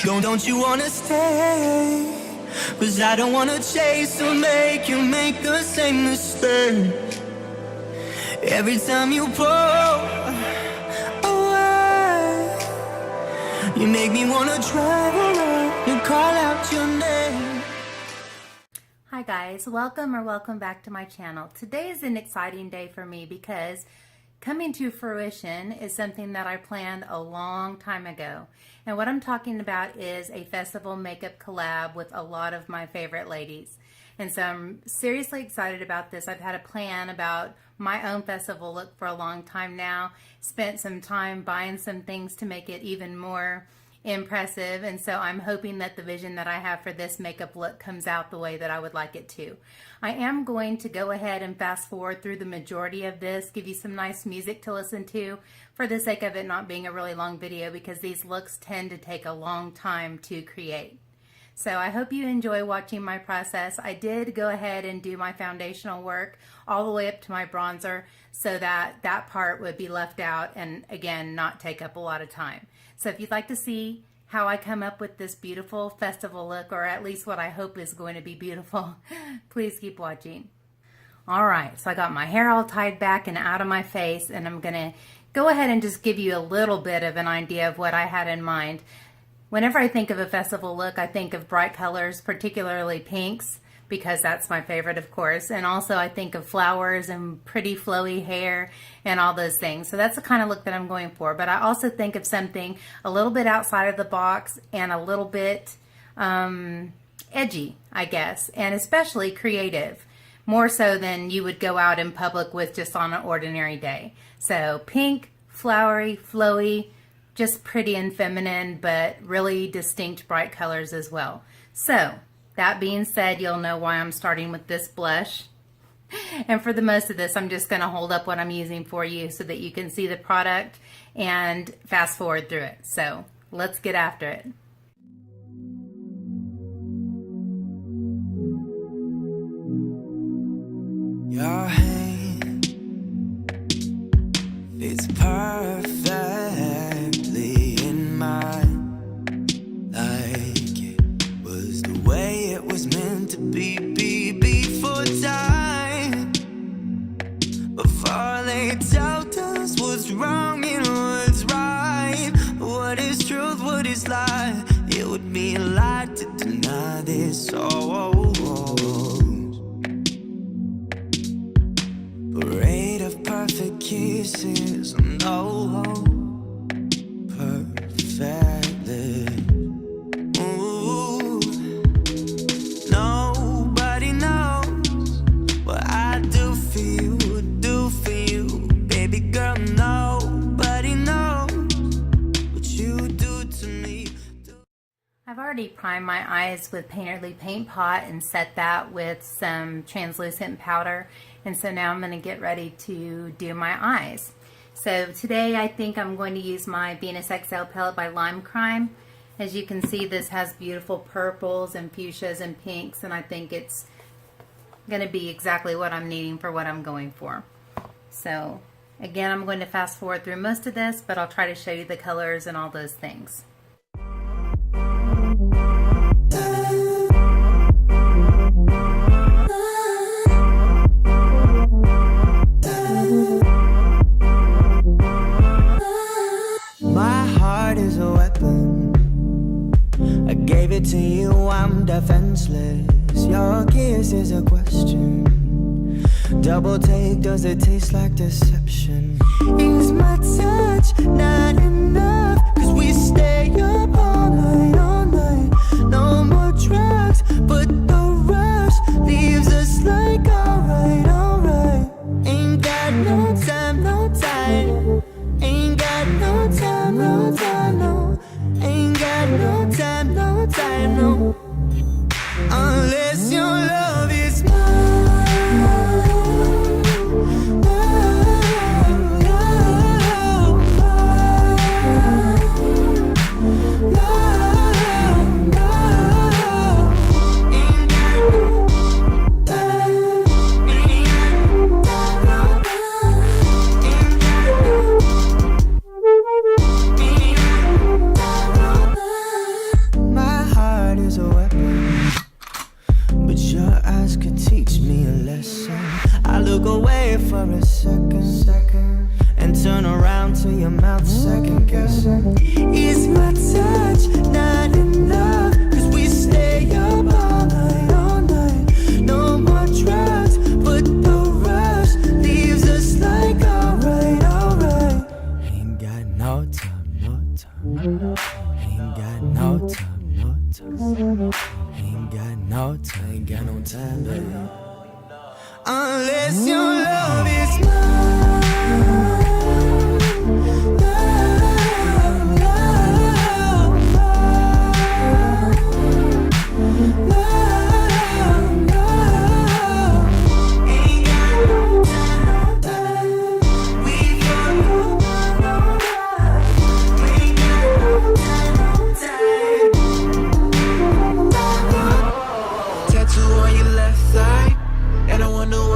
Don't you wanna stay? 'Cause I don't wanna chase or make you make the same mistake. Every time you pull away, you make me wanna drive around and call out your name. Hi guys, welcome back to my channel. Today is an exciting day for me because coming to fruition is something that I planned a long time ago. And what I'm talking about is a festival makeup collab with a lot of my favorite ladies. And so I'm seriously excited about this. I've had a plan about my own festival look for a long time now. Spent some time buying some things to make it even more impressive, and so I'm hoping that the vision that I have for this makeup look comes out the way that I would like it to. I am going to go ahead and fast forward through the majority of this, give you some nice music to listen to for the sake of it not being a really long video, because these looks tend to take a long time to create. So I hope you enjoy watching my process. I did go ahead and do my foundational work all the way up to my bronzer so that that part would be left out and again not take up a lot of time. So if you'd like to see how I come up with this beautiful festival look, or at least what I hope is going to be beautiful, please keep watching. Alright, so I got my hair all tied back and out of my face, and I'm going to go ahead and just give you a little bit of an idea of what I had in mind. Whenever I think of a festival look, I think of bright colors, particularly pinks, because that's my favorite, of course. And also I think of flowers and pretty flowy hair and all those things. So that's the kind of look that I'm going for. But I also think of something a little bit outside of the box and a little bit edgy, I guess, and especially creative. More so than you would go out in public with just on an ordinary day. So pink, flowery, flowy, just pretty and feminine, but really distinct bright colors as well. So that being said, you'll know why I'm starting with this blush. And for the most of this, I'm just going to hold up what I'm using for you so that you can see the product and fast forward through it. So let's get after it. Your hand fits perfectly in mine, like it was the way it was meant to be before time. Before they told us what's wrong and what's right, what is truth, what is lie, it would be a lie to deny this. Parade of perfect kisses, no, perfectly. Ooh, nobody knows what I do for you, baby girl. Nobody knows what you do to me. I've already primed my eyes with Painterly Paint Pot and set that with some translucent powder. And so now I'm going to get ready to do my eyes. So today I think I'm going to use my Venus XL palette by Lime Crime. As you can see, this has beautiful purples and fuchsias and pinks, and I think it's going to be exactly what I'm needing for what I'm going for. So again, I'm going to fast forward through most of this, but I'll try to show you the colors and all those things. Is a weapon. I gave it to you, I'm defenseless. Your kiss is a question. Double take, does it taste like deception? Is my touch not enough? 'Cause we stay up all night, all night. No more drugs, but the rush leaves us like alright, alright. Ain't got no time, no time. Ain't got no time, no time, no. Ain't got no time, no time, no. Unless your love is mine. Oh, oh, oh. away for a second, and turn around to your mouth second guessing. Is my touch not enough? Cause we stay up all night. No more drugs, but the rush leaves us like alright. Ain't got no time. Ain't got no time, baby. Unless your love is mine.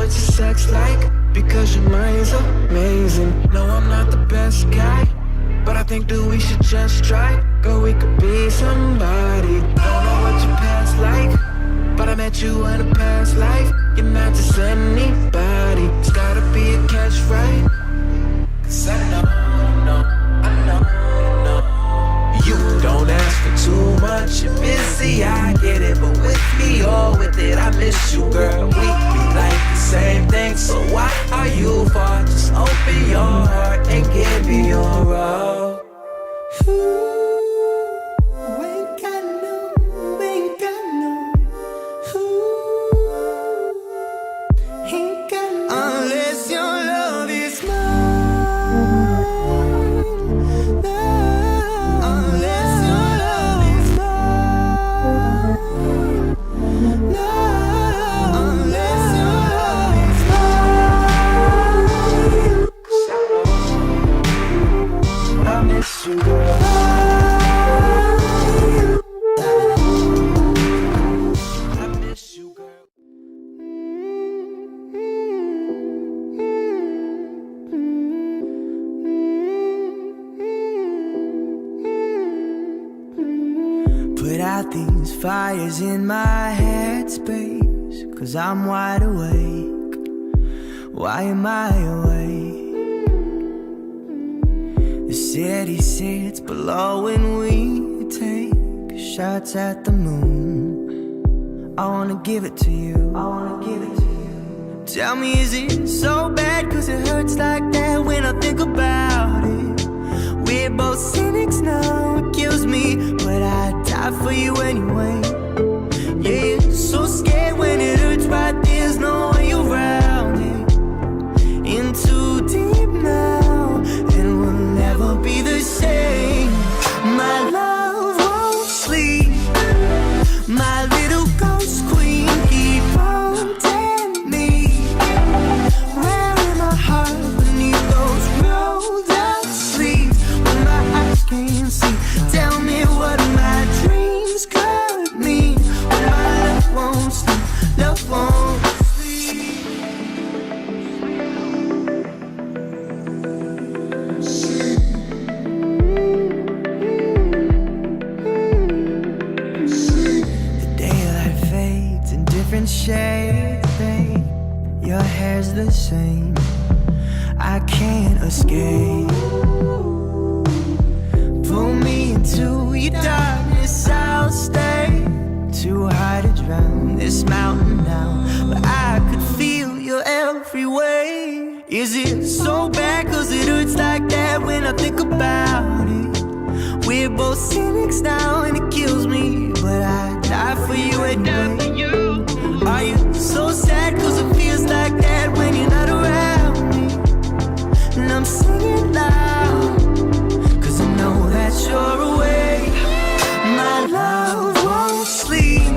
Sex like, because your mind's amazing. No, I'm not the best guy, but I think that we should just try. Girl, we could be somebody. Don't know what your past like, but I met you in a past life. You're not just anybody. It's gotta be a catch, right? Cause I know. You don't ask for too much, you're busy, I get it. But with me or with it, I miss you, girl. We be like the same thing, so why are you far? Just open your heart and give me your all. Unless your love is mine. Unless your love is mine. Unless your love is mine. I miss you, girl. I miss you, girl. Put out these fires in my headspace, cause I'm wide awake. Why am I awake? The city sits below and we take shots at the moon. I wanna give it to you. Tell me, is it so bad? Cause it hurts like that when I think about it. We're both cynics now, it kills me, but I'd die for you anyway. Yeah, you're so scared when it hurts, but there's no way around it. In too deep now, and we'll never be the same. My love won't sleep, my little ghost queen, keep haunting me. Wearing my heart beneath those rolled up sleeves, when my eyes can't see. Tell me what my dreams could mean, when my love won't sleep, love won't sleep. The daylight fades in different shades, babe. Your hair's the same, I can't escape. Pull me into your darkness, I'll stay. Too high to drown this mountain now, but I could feel your every way. Is it so bad cause it hurts like that when I think about it? We're both cynics now and it kills me, but I'd die for you anyway. Are you so sad cause it feels like that when you're not around me? And I'm singing loud, cause I know that you're away. My love won't sleep,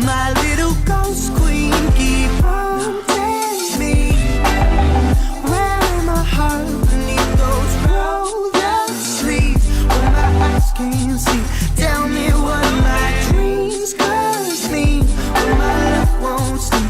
my little ghost queen, keep haunting me. Wearing my heart beneath those rolled up sleeves, when my eyes can't see. Tell me what my dreams could mean, when my love won't sleep,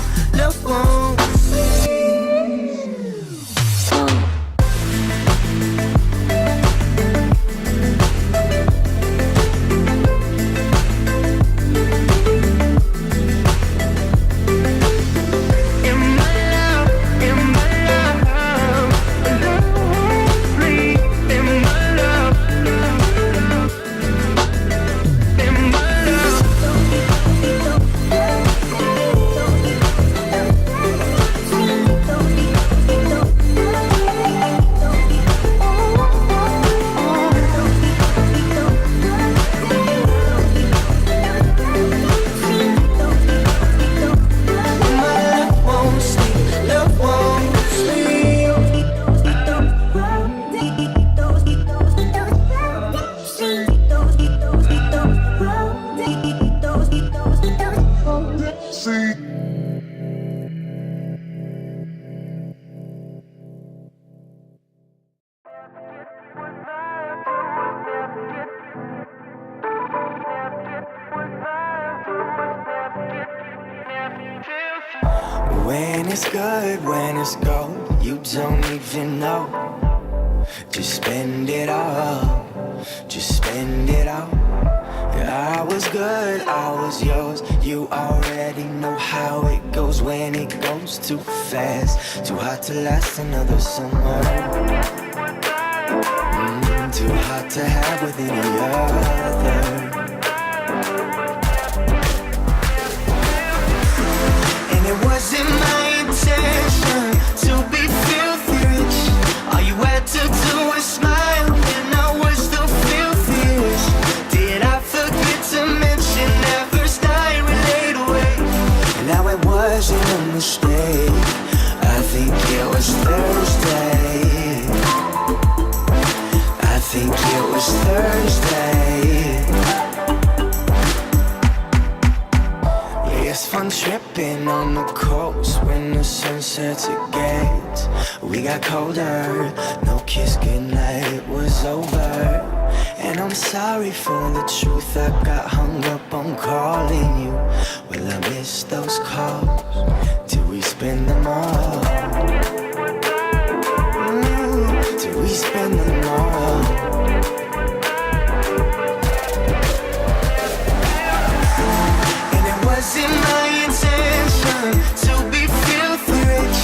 it's good, when it's gold, you don't even know. Just spend it all, just spend it all. Yeah, I was good, I was yours. You already know how it goes when it goes too fast. Too hot to last another summer. Too hot to have with any other. And it wasn't my intention to be filthy rich. All you had to do was smile, and I was the filthiest. Did I forget to mention that first night we laid away? Now it wasn't a mistake, I think it was Thursday. I think it was Thursday. Yeah, it's fun tripping on the coast when the sun sets again. We got colder, no kiss goodnight was over. And I'm sorry for the truth, I got hung up on calling you. Well, I missed those calls, till we spend them all. Till we spend them all. And it wasn't my intention to be filthy rich.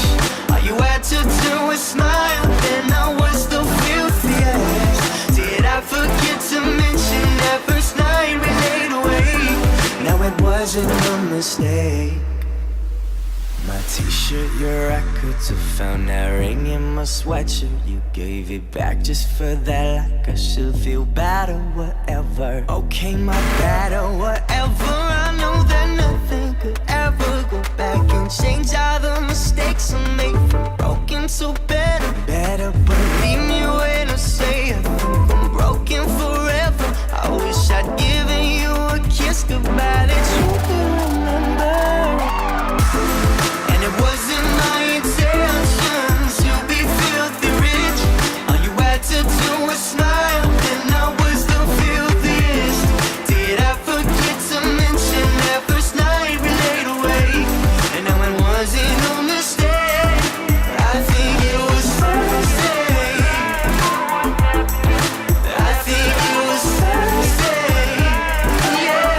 All you had to do was smile, and I was the filthiest. Did I forget to mention that first night we laid away? Now it wasn't a mistake. My t-shirt, your records, I found that ring in my sweatshirt. You gave it back just for that, like I should feel bad or whatever. Okay, my bad or whatever. I know that nothing could ever go back and change all the mistakes I made from broken to better. Better believe me when I say I think I'm broken forever. I wish I'd given you a kiss goodbye that you could remember. And it wasn't my intention to be filthy rich. All you had to do was smile, and I was the filthiest. Did I forget to mention that first night we laid away? And now it wasn't a mistake, I think it was Thursday. I think it was Thursday. Yeah,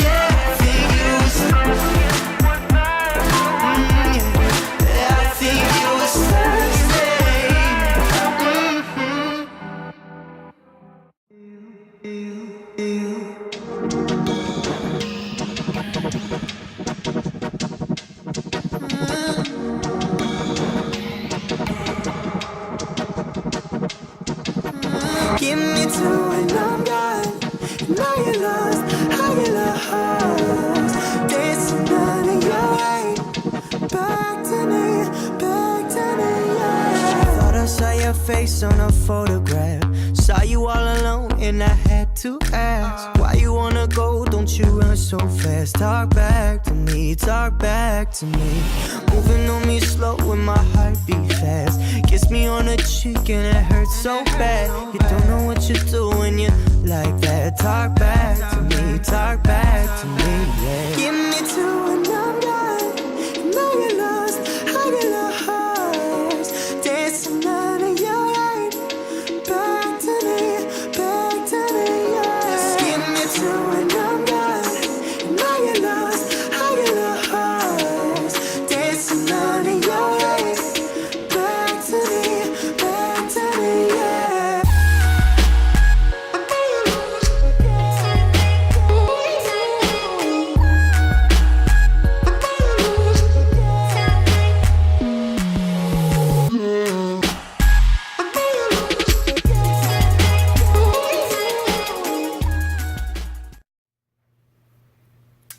yeah, I think it was Thursday. Give me two and I'm gone. Now you're lost, how you lost. Dancing under your way. Back to me, yeah. Thought I saw your face on a photograph. Saw you all alone and I had to ask, why you wanna go, don't you run so fast. Talk back to me, talk back to me. Moving on me slow with my heart beat fast. Kiss me on the cheek and it hurts so bad. You don't know what you do when you like that. Talk back to me, talk back to me, yeah. Give me two and I'm gone. Now you're lost, how you lost. Dancing under your light. Back to me, yeah. Just give me two and I'm gone. Now you're lost, how you lost. Dancing under your light. Back to me, yeah.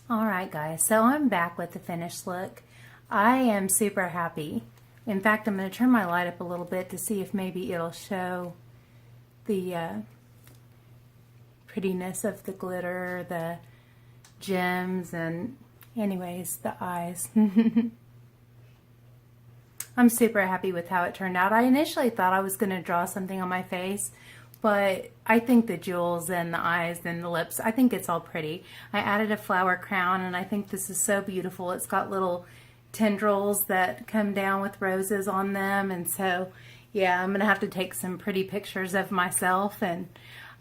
Alright guys, so I'm back with the finished look. I am super happy. In fact, I'm going to turn my light up a little bit to see if maybe it'll show the prettiness of the glitter, the gems, and anyways, the eyes. I'm super happy with how it turned out. I initially thought I was going to draw something on my face, but I think the jewels and the eyes and the lips, I think it's all pretty. I added a flower crown and I think this is so beautiful. It's got little tendrils that come down with roses on them. And so, yeah, I'm going to have to take some pretty pictures of myself. And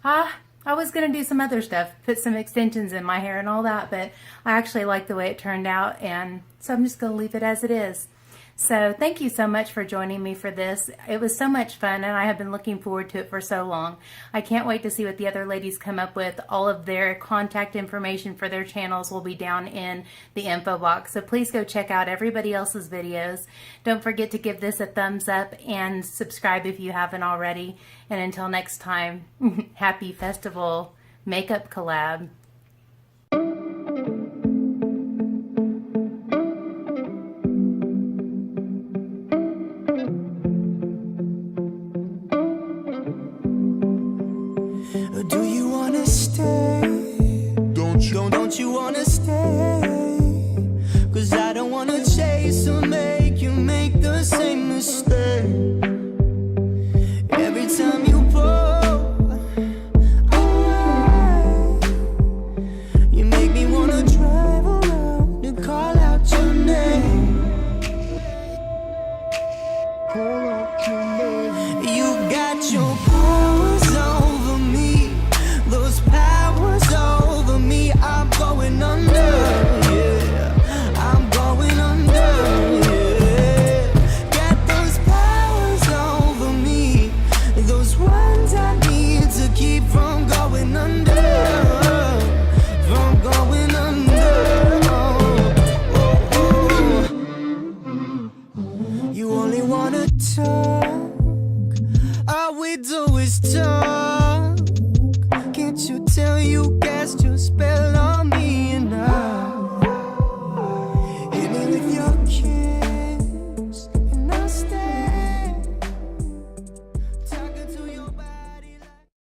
I was going to do some other stuff, put some extensions in my hair and all that, but I actually like the way it turned out. And so I'm just going to leave it as it is. So thank you so much for joining me for this. It was so much fun, and I have been looking forward to it for so long. I can't wait to see what the other ladies come up with. All of their contact information for their channels will be down in the info box. So please go check out everybody else's videos. Don't forget to give this a thumbs up and subscribe if you haven't already. And until next time, happy festival makeup collab. Do you wanna stay? Don't you wanna stay? 'Cause I don't wanna chase or make you make the same mistake. Every time you pull away, you make me wanna drive around and call out your name. Call out your name. You got your powers over me. Those powers over me, I'm going under, yeah. I'm going under, yeah. Got those powers over me, those ones I need to keep from going under, from going under. Oh, oh, oh. You only wanna talk, all we do is talk.